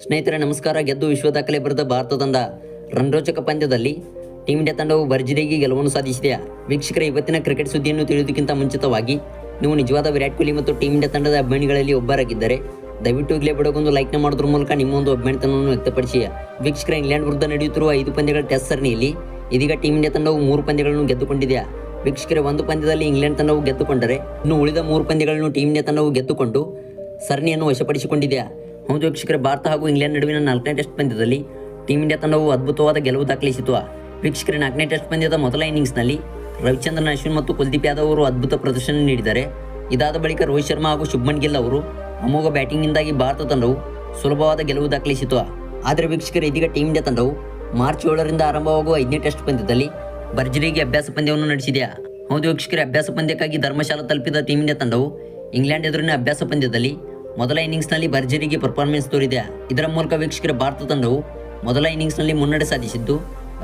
ಸ್ನೇಹಿತರೆ ನಮಸ್ಕಾರ. ಗೆದ್ದು ವಿಶ್ವ ದಾಖಲೆ ಬರೆದ ಭಾರತ ತಂಡ ರಣರೋಚಕ ಪಂದ್ಯದಲ್ಲಿ ಟೀಮ್ ಇಂಡಿಯಾ ತಂಡವು ಭರ್ಜರಿಯಾಗಿ ಗೆಲುವನ್ನು ಸಾಧಿಸಿದೆ. ವೀಕ್ಷಕರ, ಇವತ್ತಿನ ಕ್ರಿಕೆಟ್ ಸುದ್ದಿಯನ್ನು ತಿಳಿಯುವುದಕ್ಕಿಂತ ಮುಂಚಿತವಾಗಿ ನೀವು ನಿಜವಾದ ವಿರಾಟ್ ಕೊಹ್ಲಿ ಮತ್ತು ಟೀಮ್ ಇಂಡಿಯಾ ತಂಡದ ಅಭಿಮಾನಿಗಳಲ್ಲಿ ಒಬ್ಬರಾಗಿದ್ದರೆ ದಯವಿಟ್ಟು ಈಗಲೇ ಬಿಡಗೊಂದು ಲೈಕ್ನ ಮಾಡೋದ್ರ ಮೂಲಕ ನಿಮ್ಮೊಂದು ಅಭಿಮಾನಿತನವನ್ನು ವ್ಯಕ್ತಪಡಿಸಿ. ವೀಕ್ಷಕರ, ಇಂಗ್ಲೆಂಡ್ ವಿರುದ್ಧ ನಡೆಯುತ್ತಿರುವ 5 ಪಂದ್ಯಗಳ ಟೆಸ್ಟ್ ಸರಣಿಯಲ್ಲಿ ಇದೀಗ ಟೀಮ್ ಇಂಡಿಯಾ ತಂಡವು 3 ಪಂದ್ಯಗಳನ್ನು ಗೆದ್ದುಕೊಂಡಿದೆ. ವೀಕ್ಷಕರೇ, ಒಂದು ಪಂದ್ಯದಲ್ಲಿ ಇಂಗ್ಲೆಂಡ್ ತಂಡವು ಗೆದ್ದುಕೊಂಡರೆ ಇನ್ನು ಉಳಿದ 3 ಪಂದ್ಯಗಳನ್ನು ಟೀಮ್ ಇಂಡಿಯಾ ತಂಡವು ಗೆದ್ದುಕೊಂಡು ಸರಣಿಯನ್ನು ವಶಪಡಿಸಿಕೊಂಡಿದೆ. ಹೌದು ವೀಕ್ಷಕರೇ, ಭಾರತ ಹಾಗೂ ಇಂಗ್ಲೆಂಡ್ ನಡುವಿನ 4ನೇ ಟೆಸ್ಟ್ ಪಂದ್ಯದಲ್ಲಿ ಟೀಮ್ ಇಂಡಿಯಾ ತಂಡವು ಅದ್ಭುತವಾದ ಗೆಲುವು ದಾಖಲಿಸಿತು. ವೀಕ್ಷಕರೇ, 4ನೇ ಟೆಸ್ಟ್ ಪಂದ್ಯದ ಮೊದಲ ಇನ್ನಿಂಗ್ಸ್ನಲ್ಲಿ ರವಿಚಂದ್ರನ್ ಅಶ್ವಿನ್ ಮತ್ತು ಕುಲ್ದೀಪ್ ಯಾದವ್ ಅವರು ಅದ್ಭುತ ಪ್ರದರ್ಶನ ನೀಡಿದ್ದಾರೆ. ಇದಾದ ಬಳಿಕ ರೋಹಿತ್ ಶರ್ಮಾ ಹಾಗೂ ಶುಭ್ಮನ್ ಗಿಲ್ ಅವರು ಅಮೋಘ ಬ್ಯಾಟಿಂಗ್ನಿಂದಾಗಿ ಭಾರತ ತಂಡವು ಸುಲಭವಾದ ಗೆಲುವು ದಾಖಲಿಸಿತು. ಆದರೆ ವೀಕ್ಷಕರೇ, ಇದೀಗ ಟೀಮ್ ಇಂಡಿಯಾ ತಂಡವು ಮಾರ್ಚ್ 7ರಿಂದ ಆರಂಭವಾಗುವ 5ನೇ ಟೆಸ್ಟ್ ಪಂದ್ಯದಲ್ಲಿ ಭರ್ಜರಿಯಾಗಿ ಅಭ್ಯಾಸ ಪಂದ್ಯವನ್ನು ನಡೆಸಿದೆ. ಹೌದು ವೀಕ್ಷಕರೇ, ಅಭ್ಯಾಸ ಪಂದ್ಯಕ್ಕಾಗಿ ಧರ್ಮಶಾಲಾ ತಲುಪಿದ ಟೀಮ್ ಇಂಡಿಯಾ ತಂಡವು ಇಂಗ್ಲೆಂಡ್ ಎದುರಿನ ಅಭ್ಯಾಸ ಪಂದ್ಯದಲ್ಲಿ ಮೊದಲ ಇನ್ನಿಂಗ್ಸ್ನಲ್ಲಿ ಭರ್ಜರಿಗೆ ಪರ್ಫಾರ್ಮೆನ್ಸ್ ತೋರಿದೆ. ಇದರ ಮೂಲಕ ವೀಕ್ಷಕರ ಭಾರತ ತಂಡವು ಮೊದಲ ಇನ್ನಿಂಗ್ಸ್ನಲ್ಲಿ ಮುನ್ನಡೆ ಸಾಧಿಸಿದ್ದು,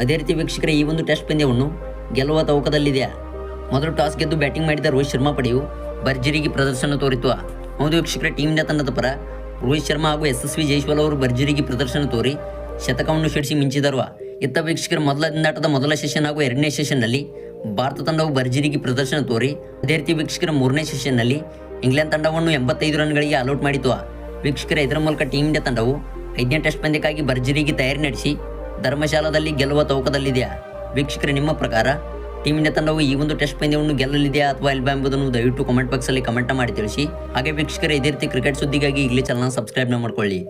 ಅದೇ ರೀತಿ ವೀಕ್ಷಕರ ಈ ಒಂದು ಟೆಸ್ಟ್ ಪಂದ್ಯವನ್ನು ಗೆಲ್ಲುವ ತವಕದಲ್ಲಿದೆ. ಮೊದಲು ಟಾಸ್ ಗೆದ್ದು ಬ್ಯಾಟಿಂಗ್ ಮಾಡಿದ ರೋಹಿತ್ ಶರ್ಮಾ ಪಡೆಯು ಭರ್ಜರಿಗೆ ಪ್ರದರ್ಶನ ತೋರಿತು. ಹೌದು ವೀಕ್ಷಕರ, ಟೀಮ್ ಇಂಡಿಯಾ ತಂಡದ ಪರ ರೋಹಿತ್ ಶರ್ಮಾ ಹಾಗೂ ಯಶಸ್ವಿ ಜೈಸ್ವಾಲ್ ಅವರು ಭರ್ಜರಿಗೆ ಪ್ರದರ್ಶನ ತೋರಿ ಶತಕವನ್ನು ಸಿಡಿಸಿ ಮಿಂಚಿದರು. ಇತ್ತ ವೀಕ್ಷಕರ ಮೊದಲ ದಿನಾಟದ ಮೊದಲ ಸೆಷನ್ ಹಾಗೂ 2ನೇ ಸೆಷನ್ನಲ್ಲಿ ಭಾರತ ತಂಡವು ಭರ್ಜರಿಗೆ ಪ್ರದರ್ಶನ ತೋರಿ ಅದೇ ರೀತಿ ವೀಕ್ಷಕರ 3ನೇ ಸೆಷನ್ನಲ್ಲಿ ಇಂಗ್ಲೆಂಡ್ ತಂಡವನ್ನು 85 ರನ್ಗಳಿಗೆ ಆಲ್ಔಟ್ ಮಾಡಿತು. ವೀಕ್ಷಕರ, ಇದರ ಮೂಲಕ ಟೀಮ್ ಇಂಡಿಯಾ ತಂಡವು 5ನೇ ಟೆಸ್ಟ್ ಪಂದ್ಯಕ್ಕಾಗಿ ಭರ್ಜರಿಗೆ ತಯಾರಿ ನಡೆಸಿ ಧರ್ಮಶಾಲಾದಲ್ಲಿ ಗೆಲ್ಲುವ ತವಕದಲ್ಲಿದೆ. ವೀಕ್ಷಕರೇ, ನಿಮ್ಮ ಪ್ರಕಾರ ಟೀಮ್ ಇಂಡಿಯಾ ತಂಡವು ಈ ಒಂದು ಟೆಸ್ಟ್ ಪಂದ್ಯವನ್ನು ಗೆಲ್ಲಲಿದೆಯಾ ಅಥವಾ ಇಲ್ವಾ ಎಂಬುದನ್ನು ದಯವಿಟ್ಟು ಕಮೆಂಟ್ ಬಾಕ್ಸಲ್ಲಿ ಕಮೆಂಟ್ ಮಾಡಿ ತಿಳಿಸಿ. ಹಾಗೆ ವೀಕ್ಷಕರೇ, ಇದೇ ರೀತಿ ಕ್ರಿಕೆಟ್ ಸುದ್ದಿಗಾಗಿ ಈಗಲೇ ಚಾನಲ್ನ ಸಬ್ಸ್ಕ್ರೈಬ್ ಮಾಡ್ಕೊಳ್ಳಿ.